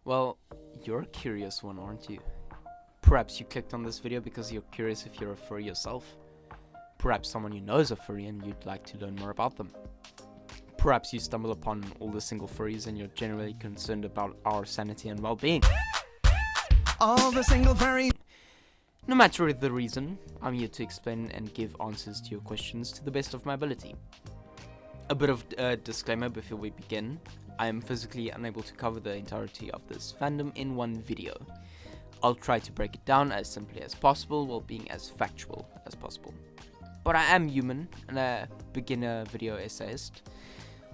Well, you're a curious one, aren't you? Perhaps you clicked on this video because you're curious if you're a furry yourself. Perhaps someone you know is a furry and you'd like to learn more about them. Perhaps you stumble upon all the single furries and you're generally concerned about our sanity and well-being. All the single furry. No matter the reason, I'm here to explain and give answers to your questions to the best of my ability. A bit of a disclaimer before we begin. I am physically unable to cover the entirety of this fandom in one video. I'll try to break it down as simply as possible while being as factual as possible. But I am human and a beginner video essayist.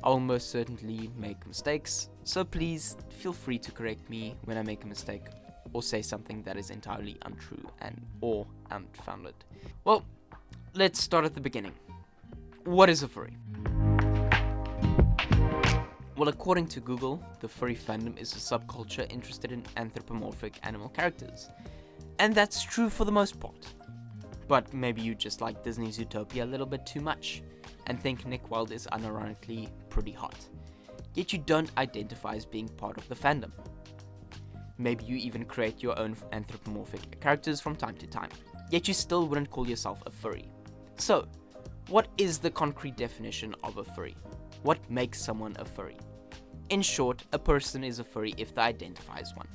I will most certainly make mistakes, so please feel free to correct me when I make a mistake or say something that is entirely untrue or unfounded. Well, let's start at the beginning. What is a furry? Well, according to Google, the furry fandom is a subculture interested in anthropomorphic animal characters. And that's true for the most part. But maybe you just like Disney's Zootopia a little bit too much, and think Nick Wilde is unironically pretty hot. Yet you don't identify as being part of the fandom. Maybe you even create your own anthropomorphic characters from time to time, yet you still wouldn't call yourself a furry. So, what is the concrete definition of a furry? What makes someone a furry? In short, a person is a furry if they identify as one.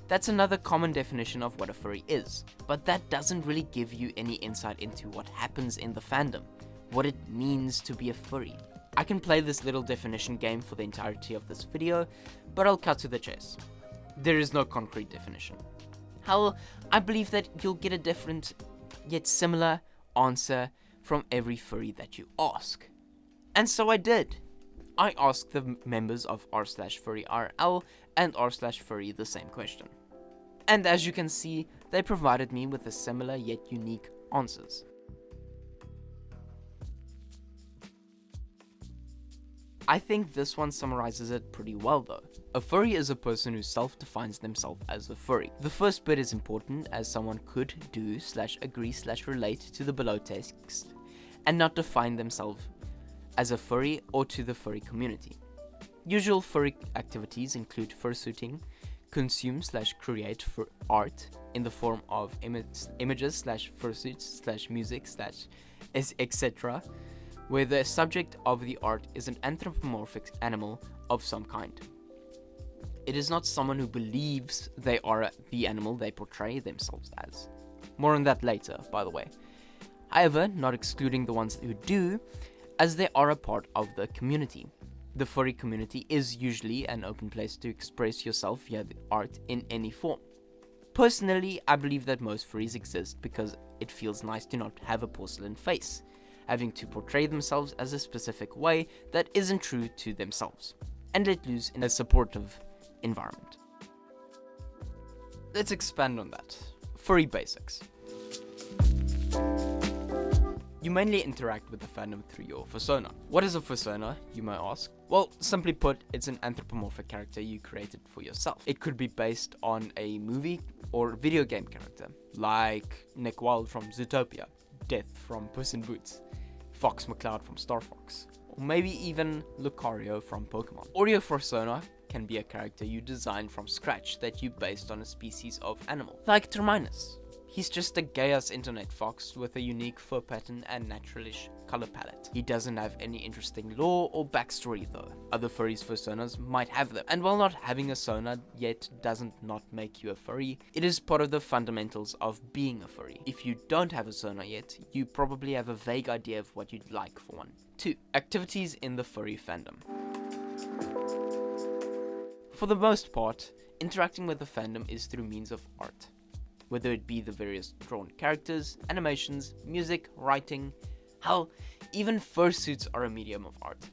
That's another common definition of what a furry is, but that doesn't really give you any insight into what happens in the fandom, what it means to be a furry. I can play this little definition game for the entirety of this video, but I'll cut to the chase. There is no concrete definition. Hell, I believe that you'll get a different, yet similar, answer from every furry that you ask. And so I did. I asked the members of r/furryRL and r/furry the same question. And as you can see, they provided me with a similar yet unique answers. I think this one summarizes it pretty well though. A furry is a person who self-defines themselves as a furry. The first bit is important as someone could do/agree/relate to the below text and not define themselves as a furry or to the furry community. Usual furry activities include fursuiting, consume/create for art in the form of images/fursuits/music/etc., where the subject of the art is an anthropomorphic animal of some kind. It is not someone who believes they are the animal they portray themselves as. More on that later, by the way. However, not excluding the ones who do, as they are a part of the community. The furry community is usually an open place to express yourself via the art in any form. Personally, I believe that most furries exist because it feels nice to not have a porcelain face, having to portray themselves as a specific way that isn't true to themselves, and let loose in a supportive environment. Let's expand on that. Furry basics. You mainly interact with the fandom through your fursona. What is a fursona, you may ask? Well, simply put, it's an anthropomorphic character you created for yourself. It could be based on a movie or video game character, like Nick Wilde from Zootopia, Death from Puss in Boots, Fox McCloud from Star Fox, or maybe even Lucario from Pokemon. Or your fursona can be a character you designed from scratch that you based on a species of animal, like Terminus. He's just a gay-ass internet fox with a unique fur pattern and naturalish color palette. He doesn't have any interesting lore or backstory though. Other furries' fursonas might have them, and while not having a sona yet doesn't not make you a furry, it is part of the fundamentals of being a furry. If you don't have a sona yet, you probably have a vague idea of what you'd like for one. 2. Activities in the furry fandom. For the most part, interacting with the fandom is through means of art. Whether it be the various drawn characters, animations, music, writing, hell, even fursuits are a medium of art.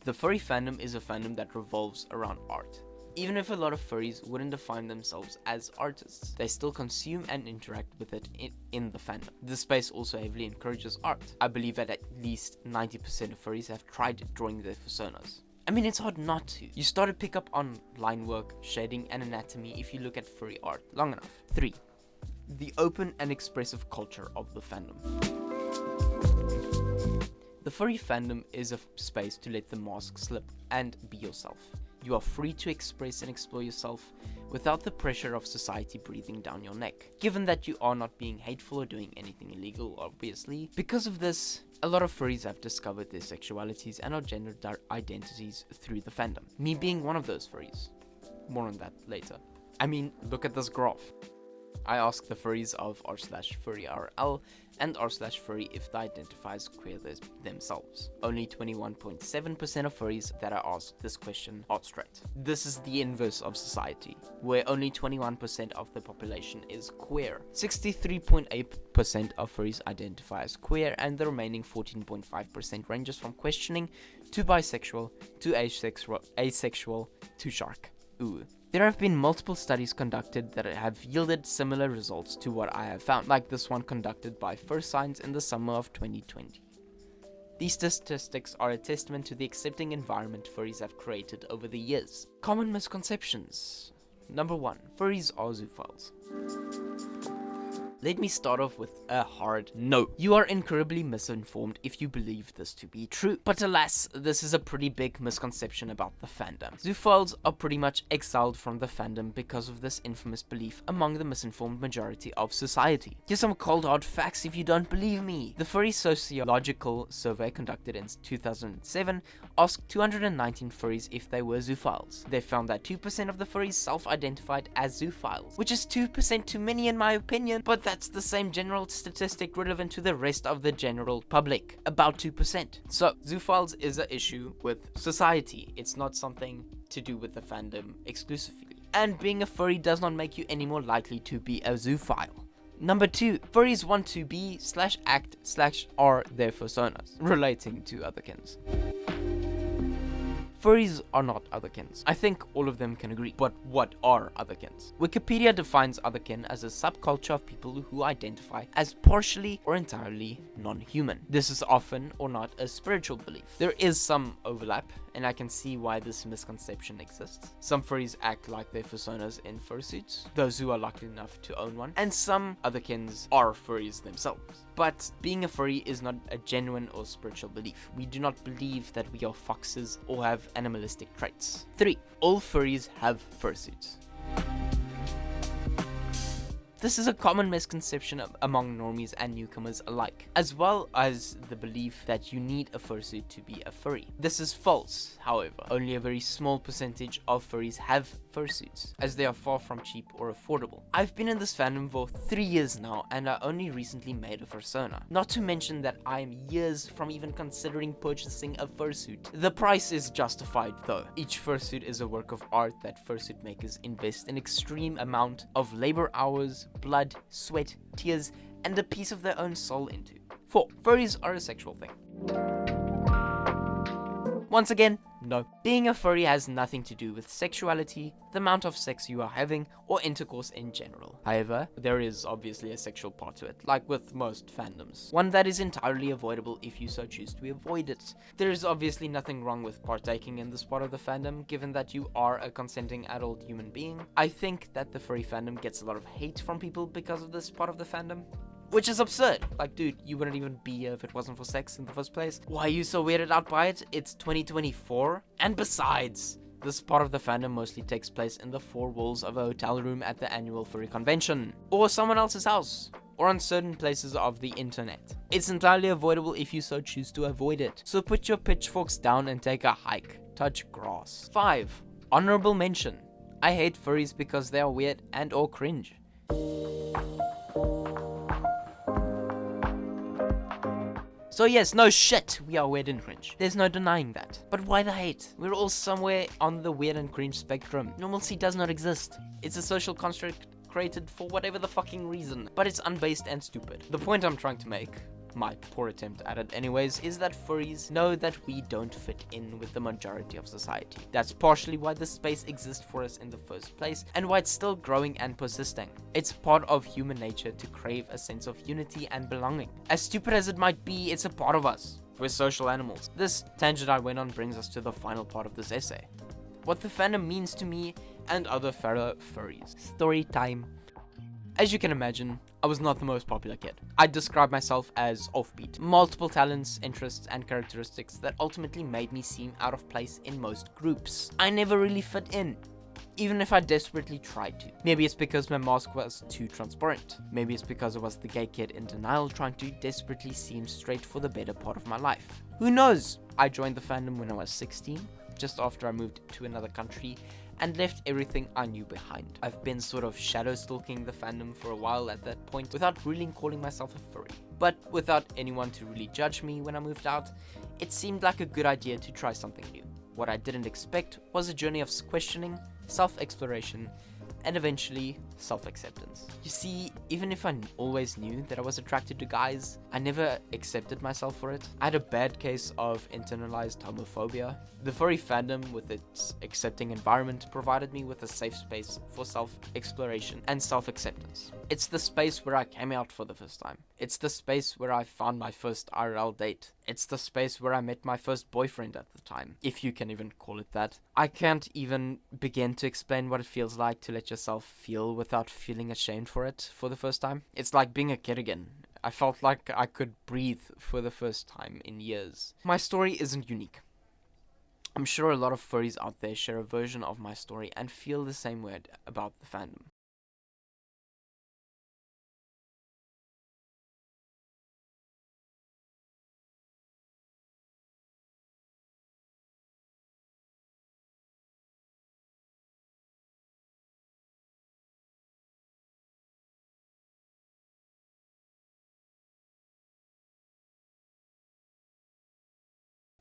The furry fandom is a fandom that revolves around art. Even if a lot of furries wouldn't define themselves as artists, they still consume and interact with it in the fandom. This space also heavily encourages art. I believe that at least 90% of furries have tried drawing their fursonas. I mean, it's hard not to. You start to pick up on line work, shading, and anatomy if you look at furry art long enough. 3. The open and expressive culture of the fandom. The furry fandom is a space to let the mask slip and be yourself. You are free to express and explore yourself without the pressure of society breathing down your neck. Given that you are not being hateful or doing anything illegal, obviously. Because of this, a lot of furries have discovered their sexualities and our gender identities through the fandom. Me being one of those furries. More on that later. I mean, look at this graph. I asked the furries of r/furryRL and r/furry if they identify as queer themselves. Only 21.7% of furries that I asked this question are straight. This is the inverse of society, where only 21% of the population is queer. 63.8% of furries identify as queer, and the remaining 14.5% ranges from questioning to bisexual to asexual to shark. Ooh. There have been multiple studies conducted that have yielded similar results to what I have found, like this one conducted by Furscience in the summer of 2020. These statistics are a testament to the accepting environment furries have created over the years. Common misconceptions. Number 1. Furries are zoophiles. Let me start off with a hard no. You are incredibly misinformed if you believe this to be true. But alas, this is a pretty big misconception about the fandom. Zoophiles are pretty much exiled from the fandom because of this infamous belief among the misinformed majority of society. Here's some cold hard facts if you don't believe me. The furry sociological survey conducted in 2007 asked 219 furries if they were zoophiles. They found that 2% of the furries self-identified as zoophiles, which is 2% too many in my opinion, but that's the same general statistic relevant to the rest of the general public, about 2%. So, zoophiles is an issue with society. It's not something to do with the fandom exclusively. And being a furry does not make you any more likely to be a zoophile. Number 2, furries want to be/act/are their personas, relating to Otherkins. Furries are not Otherkins. I think all of them can agree. But what are Otherkins? Wikipedia defines Otherkin as a subculture of people who identify as partially or entirely non-human. This is often or not a spiritual belief. There is some overlap, and I can see why this misconception exists. Some furries act like their personas in fursuits, those who are lucky enough to own one, and some Otherkins are furries themselves. But being a furry is not a genuine or spiritual belief. We do not believe that we are foxes or have animalistic traits. 3. All furries have fursuits. This is a common misconception among normies and newcomers alike, as well as the belief that you need a fursuit to be a furry. This is false, however. Only a very small percentage of furries have fursuits, as they are far from cheap or affordable. I've been in this fandom for 3 years now, and I only recently made a fursona. Not to mention that I am years from even considering purchasing a fursuit. The price is justified though. Each fursuit is a work of art that fursuit makers invest an extreme amount of labor hours, blood, sweat, tears, and a piece of their own soul into. 4. Furries are a sexual thing. Once again, no. Being a furry has nothing to do with sexuality, the amount of sex you are having, or intercourse in general. However, there is obviously a sexual part to it, like with most fandoms. One that is entirely avoidable if you so choose to avoid it. There is obviously nothing wrong with partaking in this part of the fandom, given that you are a consenting adult human being. I think that the furry fandom gets a lot of hate from people because of this part of the fandom, which is absurd. Like, dude, you wouldn't even be here if it wasn't for sex in the first place. Why are you so weirded out by it? It's 2024. And besides, this part of the fandom mostly takes place in the 4 walls of a hotel room at the annual furry convention, or someone else's house, or on certain places of the internet. It's entirely avoidable if you so choose to avoid it. So put your pitchforks down and take a hike. Touch grass. 5. Honorable mention. I hate furries because they are weird and or cringe. So yes, no shit, we are weird and cringe. There's no denying that. But why the hate? We're all somewhere on the weird and cringe spectrum. Normalcy does not exist. It's a social construct created for whatever the fucking reason. But it's unbased and stupid. The point I'm trying to make, my poor attempt at it anyways, is that furries know that we don't fit in with the majority of society. That's partially why this space exists for us in the first place, and why it's still growing and persisting. It's part of human nature to crave a sense of unity and belonging. As stupid as it might be, it's a part of us. We're social animals. This tangent I went on brings us to the final part of this essay. What the fandom means to me and other fellow furries. Story time. As you can imagine, I was not the most popular kid. I describe myself as offbeat. Multiple talents, interests, and characteristics that ultimately made me seem out of place in most groups. I never really fit in, even if I desperately tried to. Maybe it's because my mask was too transparent. Maybe it's because I was the gay kid in denial trying to desperately seem straight for the better part of my life. Who knows? I joined the fandom when I was 16, just after I moved to another country and left everything I knew behind. I've been sort of shadow stalking the fandom for a while at that point without really calling myself a furry. But without anyone to really judge me when I moved out, it seemed like a good idea to try something new. What I didn't expect was a journey of questioning, self-exploration, and eventually self-acceptance. You see, even if I always knew that I was attracted to guys, I never accepted myself for it. I had a bad case of internalized homophobia. The furry fandom, with its accepting environment, provided me with a safe space for self-exploration and self-acceptance. It's the space where I came out for the first time. It's the space where I found my first IRL date. It's the space where I met my first boyfriend at the time, if you can even call it that. I can't even begin to explain what it feels like to let yourself feel without feeling ashamed for it for the first time. It's like being a kid again. I felt like I could breathe for the first time in years. My story isn't unique. I'm sure a lot of furries out there share a version of my story and feel the same way about the fandom.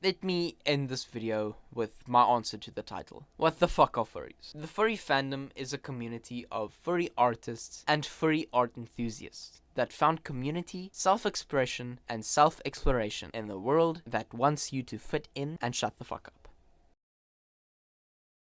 Let me end this video with my answer to the title. What the fuck are furries? The furry fandom is a community of furry artists and furry art enthusiasts that found community, self-expression, and self-exploration in the world that wants you to fit in and shut the fuck up.